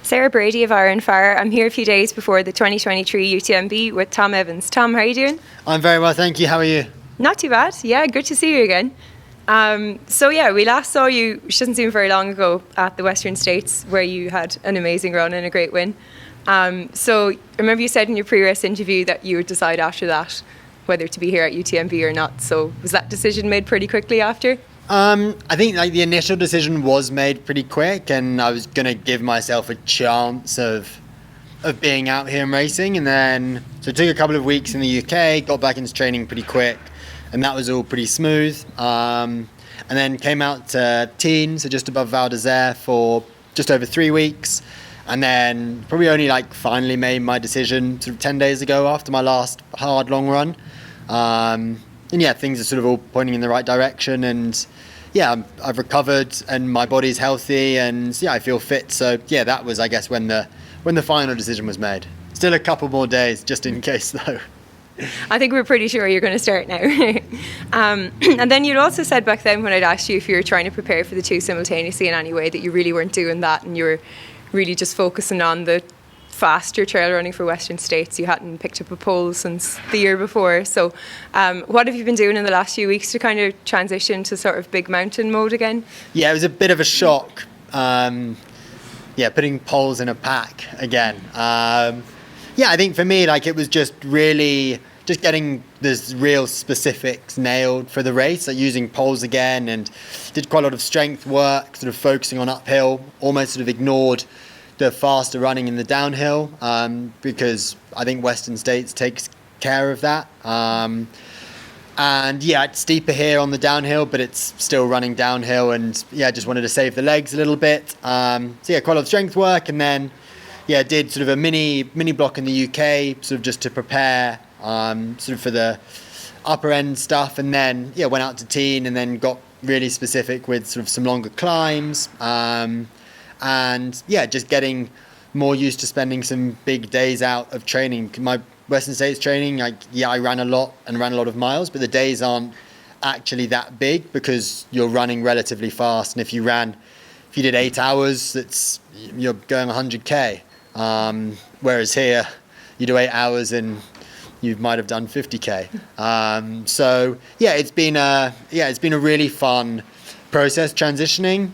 Sarah Brady of Iron Fire. I'm here a few days before the 2023 UTMB with Tom Evans. Tom, how are you doing? I'm very well, thank you. How are you? Not too bad. Yeah, good to see you again. We last saw you, which doesn't seem very long ago, at the Western States, where you had an amazing run and a great win. So I remember you said in your pre-race interview that you would decide after that whether to be here at UTMB or not. So was that decision made pretty quickly after? I think the initial decision was made pretty quick, and I was going to give myself a chance of being out here and racing, and then so it took a couple of weeks in the UK, got back into training pretty quick, and that was all pretty smooth. And then came out to Teen, so just above Val d'Isère, for just over 3 weeks, and then probably only finally made my decision sort of 10 days ago after my last hard long run. And yeah, things are sort of all pointing in the right direction, and yeah, I've recovered and my body's healthy, and yeah, I feel fit. So yeah, that was, I guess, when the final decision was made. Still a couple more days, just in case though. I think we're pretty sure you're going to start now. And then you'd also said back then when I'd asked you if you were trying to prepare for the two simultaneously in any way, that you really weren't doing that, and you were really just focusing on the faster trail running for Western States. You hadn't picked up a pole since the year before. So what have you been doing in the last few weeks to kind of transition to sort of big mountain mode again? Yeah, it was a bit of a shock. Putting poles in a pack again. I think for me, it was just really just getting this real specifics nailed for the race, using poles again, and did quite a lot of strength work, sort of focusing on uphill, almost sort of ignored the faster running in the downhill, because I think Western States takes care of that. And yeah, it's steeper here on the downhill, but it's still running downhill, and yeah, just wanted to save the legs a little bit. Quite a lot of strength work, and then did sort of a mini block in the UK, sort of just to prepare sort of for the upper end stuff, and then went out to Teen, and then got really specific with sort of some longer climbs. And just getting more used to spending some big days out of training. My Western States training, I ran a lot of miles, but the days aren't actually that big because you're running relatively fast. And if you did 8 hours, you're going 100k. Whereas here, you do 8 hours and you might have done 50k. It's been a really fun process transitioning.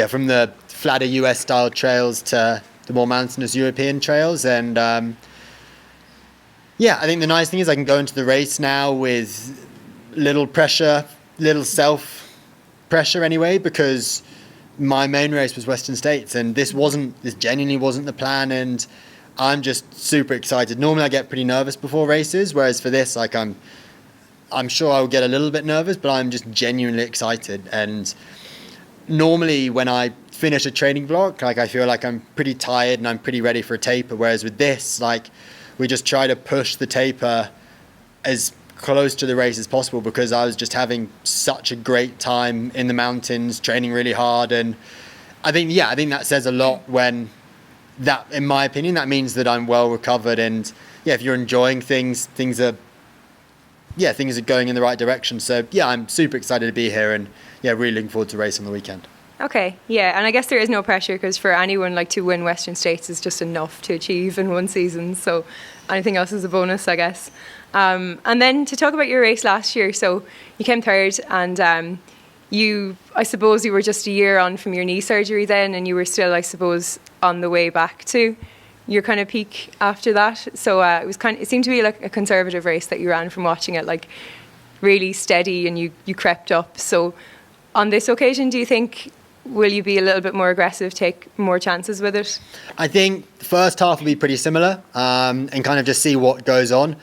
From the flatter US style trails to the more mountainous European trails. And I think the nice thing is I can go into the race now with little pressure, little self pressure anyway, because my main race was Western States, and this genuinely wasn't the plan, and I'm just super excited. Normally I get pretty nervous before races, whereas for this, I'm sure I'll get a little bit nervous, but I'm just genuinely excited. And normally when I finish a training block, I feel like I'm pretty tired and I'm pretty ready for a taper, whereas with this, we just try to push the taper as close to the race as possible, because I was just having such a great time in the mountains, training really hard. And I think that says a lot, when that, in my opinion, that means that I'm well recovered. And if you're enjoying things are going in the right direction. So I'm super excited to be here, and really looking forward to race on the weekend. Okay, and I guess there is no pressure, because for anyone, to win Western States is just enough to achieve in one season. So anything else is a bonus, I guess. And then to talk about your race last year, so you came third, and I suppose you were just a year on from your knee surgery then, and you were still, I suppose, on the way back to your kind of peak after that. So it seemed to be like a conservative race that you ran from watching it, really steady, and you crept up. So on this occasion, do you think, will you be a little bit more aggressive, take more chances with it? I think the first half will be pretty similar, and kind of just see what goes on.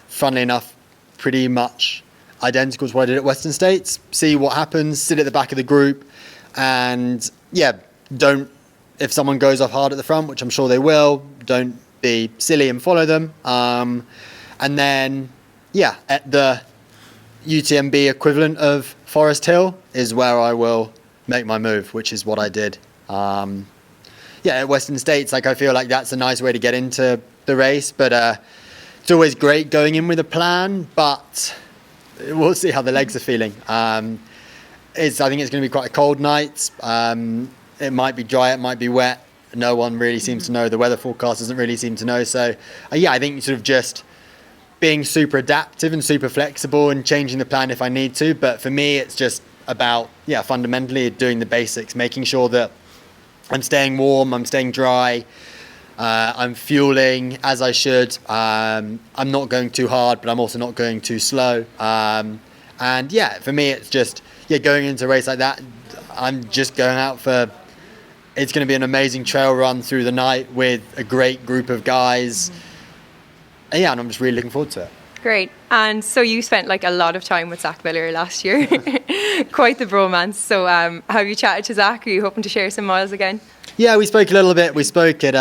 Funnily enough, pretty much identical to what I did at Western States. See what happens, sit at the back of the group, and if someone goes off hard at the front, which I'm sure they will, don't be silly and follow them. And then, at the UTMB equivalent of Forest Hill is where I will make my move, which is what I did. At Western States, I feel like that's a nice way to get into the race, but it's always great going in with a plan, but we'll see how the legs are feeling. I think it's going to be quite a cold night. It might be dry, it might be wet. no one really seems to know. The weather forecast doesn't really seem to know. So yeah, I think sort of just being super adaptive and super flexible and changing the plan if I need to. But for me, it's just about, fundamentally doing the basics, making sure that I'm staying warm, I'm staying dry, I'm fueling as I should. I'm not going too hard, but I'm also not going too slow. And for me, it's just, going into a race like that, I'm just going out for, it's going to be an amazing trail run through the night with a great group of guys. And I'm just really looking forward to it. Great. And so you spent like a lot of time with Zach Miller last year. Quite the bromance. So have you chatted to Zach? Are you hoping to share some miles again? Yeah, we spoke a little bit. We spoke at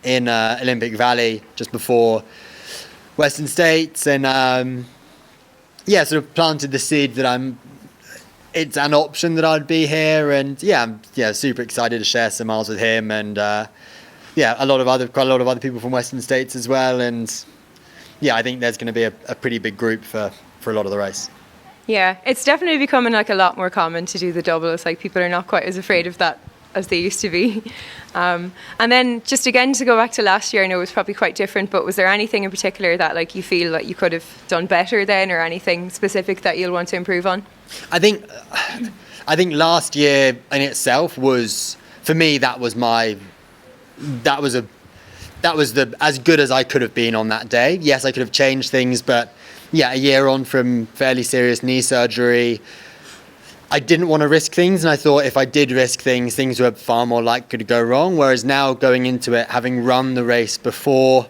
in Olympic Valley just before Western States, and sort of planted the seed that it's an option that I'd be here, and I'm super excited to share some miles with him, and quite a lot of other people from Western States as well, and I think there's going to be a pretty big group for a lot of the race. Yeah, it's definitely becoming like a lot more common to do the doubles. Like people are not quite as afraid of that as they used to be. And then just again to go back to last year, I know it was probably quite different, but was there anything in particular that like you feel that you could have done better then, or anything specific that you'll want to improve on? I think last year in itself was, for me, that was as good as I could have been on that day. Yes, I could have changed things, but a year on from fairly serious knee surgery, I didn't want to risk things, and I thought if I did risk things, things were far more likely to go wrong. Whereas now, going into it, having run the race before,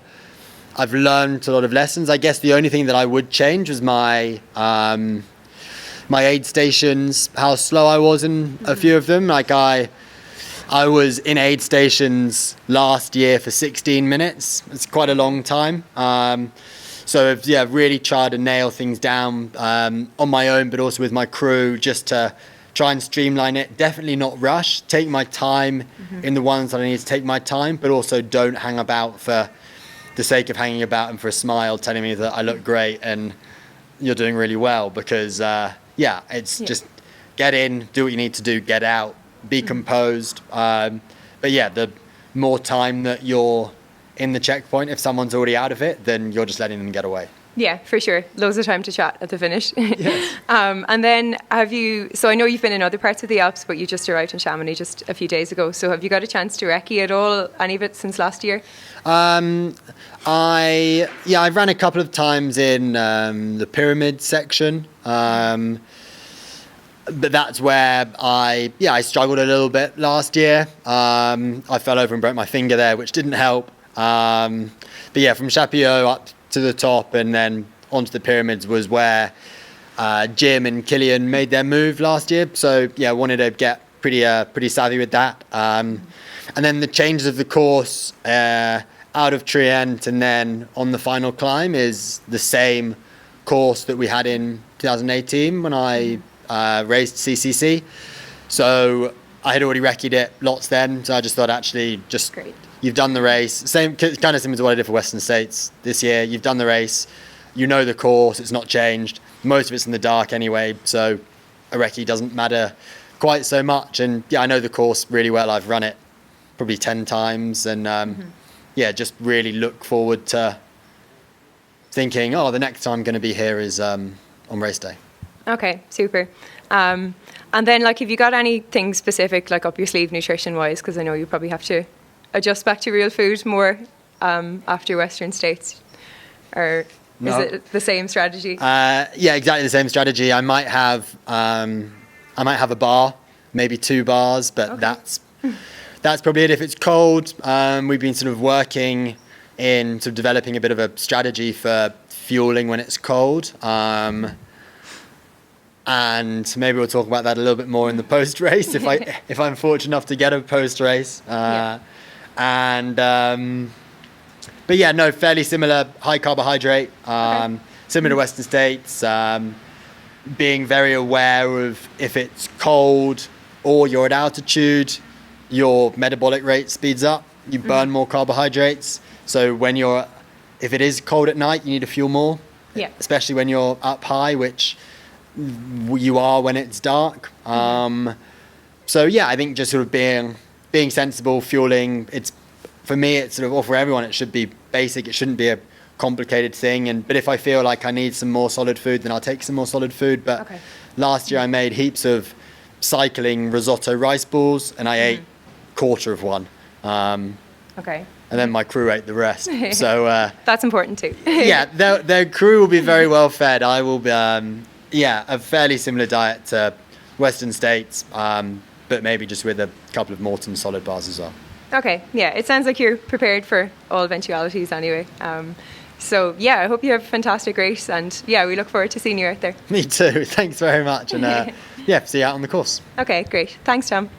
I've learned a lot of lessons. I guess the only thing that I would change was my aid stations, how slow I was in a few of them. Like I was in aid stations last year for 16 minutes. It's quite a long time. So I've really tried to nail things down on my own, but also with my crew, just to try and streamline it. Definitely not rush. Take my time in the ones that I need to take my time, but also don't hang about for the sake of hanging about and for a smile telling me that I look great and you're doing really well. Because just get in, do what you need to do, get out, be composed. But the more time that you're in the checkpoint, if someone's already out of it, then you're just letting them get away. Yeah, for sure. Loads of time to chat at the finish. Yes. And then so I know you've been in other parts of the Alps, but you just arrived in Chamonix just a few days ago. So have you got a chance to recce at all, any of it since last year? I've ran a couple of times in the pyramid section. But that's where I struggled a little bit last year. I fell over and broke my finger there, which didn't help. But from Chapiot up to the top and then onto the pyramids was where Jim and Killian made their move last year. So I wanted to get pretty savvy with that. And then the changes of the course out of Trient and then on the final climb is the same course that we had in 2018 when I raced CCC. So I had already recce'd it lots then, so I just thought great. You've done the race, same kind of similar to what I did for Western States this year. You've done the race, you know the course, it's not changed, most of it's in the dark anyway, so a recce doesn't matter quite so much. And I know the course really well. I've run it probably 10 times, and just really look forward to thinking, the next time I'm going to be here is on race day. Okay, super. And then, have you got anything specific, up your sleeve nutrition-wise? Because I know you probably have to adjust back to real food more after Western States, or is it the same strategy? Exactly the same strategy. I might have a bar, maybe 2 bars, but that's probably it. If it's cold, we've been sort of working in sort of developing a bit of a strategy for fueling when it's cold. And maybe we'll talk about that a little bit more in the post-race if I'm fortunate enough to get a post-race. Fairly similar, high carbohydrate, similar to Western States, being very aware of if it's cold or you're at altitude, your metabolic rate speeds up, you burn more carbohydrates. So if it is cold at night, you need to fuel more, especially when you're up high, which you are when it's dark. I think just sort of being being sensible, fueling. It's for me, it's sort of, or for everyone, it should be basic. It shouldn't be a complicated thing. But if I feel like I need some more solid food, then I'll take some more solid food. But last year I made heaps of cycling risotto rice balls, and I ate quarter of one. And then my crew ate the rest. So that's important too. Yeah, their crew will be very well fed. I will be, a fairly similar diet to Western States, but maybe just with a couple of Morton solid bars as well. Okay, yeah, it sounds like you're prepared for all eventualities anyway. So yeah, I hope you have a fantastic race, and yeah, we look forward to seeing you out there. Me too. Thanks very much, and see you out on the course. Okay, great. Thanks, Tom.